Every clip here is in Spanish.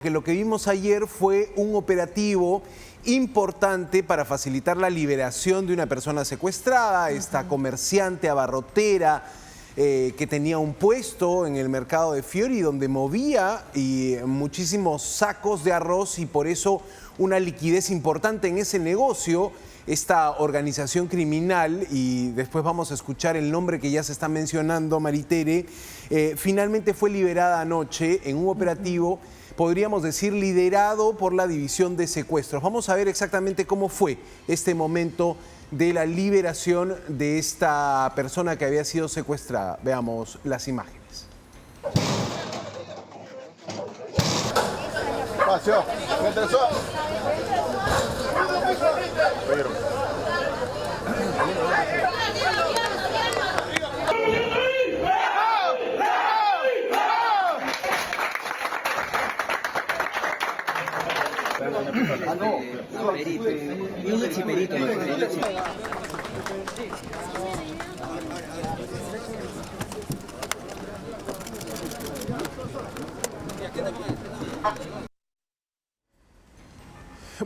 Que lo que vimos ayer fue un operativo importante para facilitar la liberación de una persona secuestrada, esta comerciante abarrotera que tenía un puesto en el mercado de Fiori donde movía muchísimos sacos de arroz y por eso una liquidez importante en ese negocio. Esta organización criminal, y después vamos a escuchar el nombre que ya se está mencionando, Maritere, finalmente fue liberada anoche en un operativo, podríamos decir, liderado por la División de Secuestros. Vamos a ver exactamente cómo fue este momento de la liberación de esta persona que había sido secuestrada. Veamos las imágenes. Pasó, me interesó.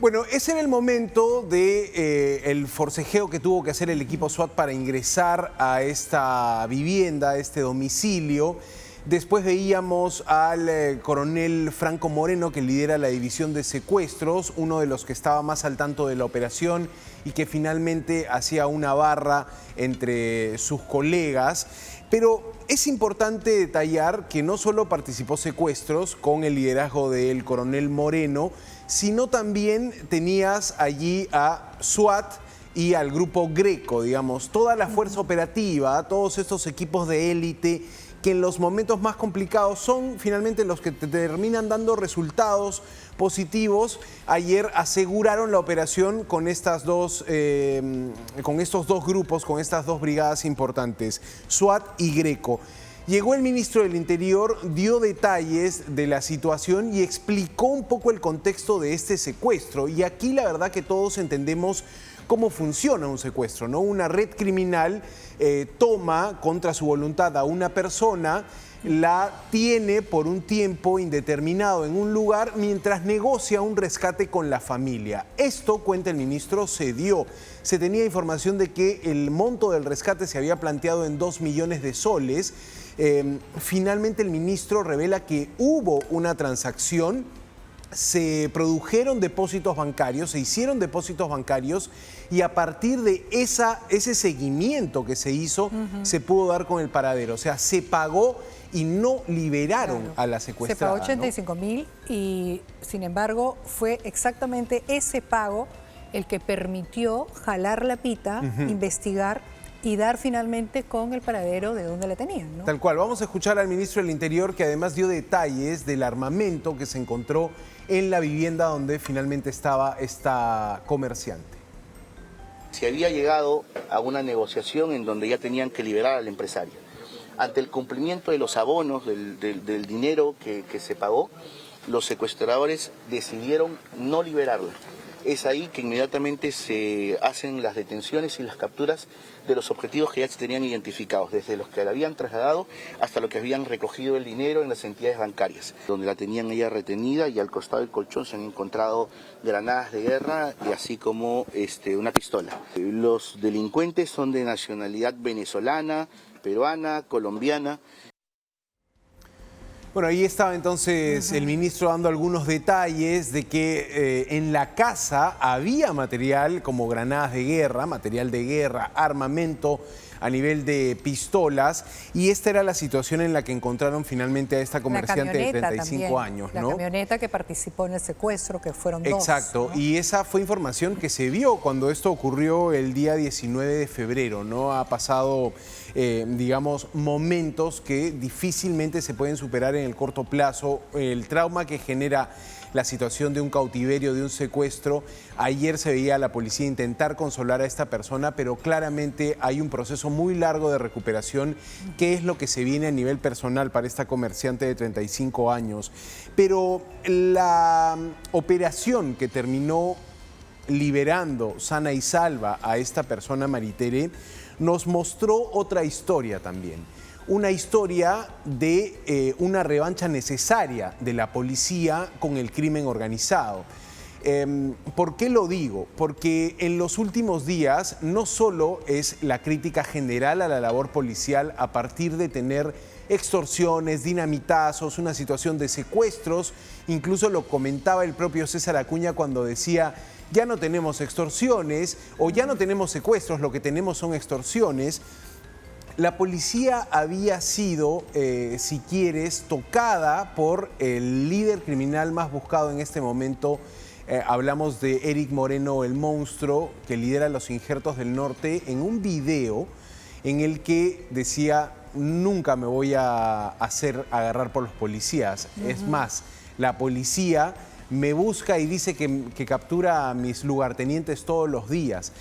Bueno, ese era el momento del forcejeo que tuvo que hacer el equipo SWAT para ingresar a esta vivienda, a este domicilio. Después veíamos al coronel Franco Moreno, que lidera la división de secuestros, uno de los que estaba más al tanto de la operación y que finalmente hacía una barra entre sus colegas. Pero es importante detallar que no solo participó secuestros con el liderazgo del coronel Moreno, sino también tenías allí a SWAT y al grupo Greco, digamos, toda la fuerza operativa, todos estos equipos de élite que en los momentos más complicados son finalmente los que te terminan dando resultados positivos. Ayer aseguraron la operación con estos dos grupos, con estas dos brigadas importantes, SWAT y Greco. Llegó el ministro del Interior, dio detalles de la situación y explicó un poco el contexto de este secuestro. Y aquí la verdad que todos entendemos cómo funciona un secuestro, ¿no? Una red criminal toma contra su voluntad a una persona, la tiene por un tiempo indeterminado en un lugar mientras negocia un rescate con la familia. Esto, cuenta el ministro, se dio. Se tenía información de que el monto del rescate se había planteado en 2 millones de soles. Finalmente el ministro revela que hubo una transacción, se produjeron depósitos bancarios, se hicieron depósitos bancarios y a partir de ese seguimiento que se hizo, se pudo dar con el paradero. O sea, se pagó y no liberaron a la secuestrada. Se pagó 85.000 y, sin embargo, fue exactamente ese pago el que permitió jalar la pita, investigar y dar finalmente con el paradero de donde la tenían, ¿no? Tal cual. Vamos a escuchar al ministro del Interior, que además dio detalles del armamento que se encontró en la vivienda donde finalmente estaba esta comerciante. Se había llegado a una negociación en donde ya tenían que liberar al empresario. Ante el cumplimiento de los abonos del dinero que se pagó, los secuestradores decidieron no liberarla. Es ahí que inmediatamente se hacen las detenciones y las capturas de los objetivos que ya se tenían identificados, desde los que la habían trasladado hasta los que habían recogido el dinero en las entidades bancarias, donde la tenían ella retenida, y al costado del colchón se han encontrado granadas de guerra y así como una pistola. Los delincuentes son de nacionalidad venezolana, peruana, colombiana. Bueno, ahí estaba entonces el ministro dando algunos detalles de que en la casa había material como granadas de guerra, material de guerra, armamento a nivel de pistolas, y esta era la situación en la que encontraron finalmente a esta comerciante de 35 años, ¿no? La camioneta que participó en el secuestro, que fueron dos. Exacto, ¿no? Y esa fue información que se vio cuando esto ocurrió el día 19 de febrero, ¿no? Ha pasado, digamos, momentos que difícilmente se pueden superar en el corto plazo. El trauma que genera la situación de un cautiverio, de un secuestro. Ayer se veía a la policía intentar consolar a esta persona, pero claramente hay un proceso muy largo de recuperación. ¿Qué es lo que se viene a nivel personal para esta comerciante de 35 años? Pero la operación que terminó liberando sana y salva a esta persona, Maritere, nos mostró otra historia también. una historia de una revancha necesaria de la policía con el crimen organizado. ¿Por qué lo digo? Porque en los últimos días no solo es la crítica general a la labor policial a partir de tener extorsiones, dinamitazos, una situación de secuestros, incluso lo comentaba el propio César Acuña cuando decía: ya no tenemos extorsiones o ya no tenemos secuestros, lo que tenemos son extorsiones. La policía había sido, si quieres, tocada por el líder criminal más buscado en este momento. Hablamos de Eric Moreno, el monstruo que lidera los Injertos del Norte, en un video en el que decía: nunca me voy a hacer agarrar por los policías. Es más, la policía me busca y dice que captura a mis lugartenientes todos los días.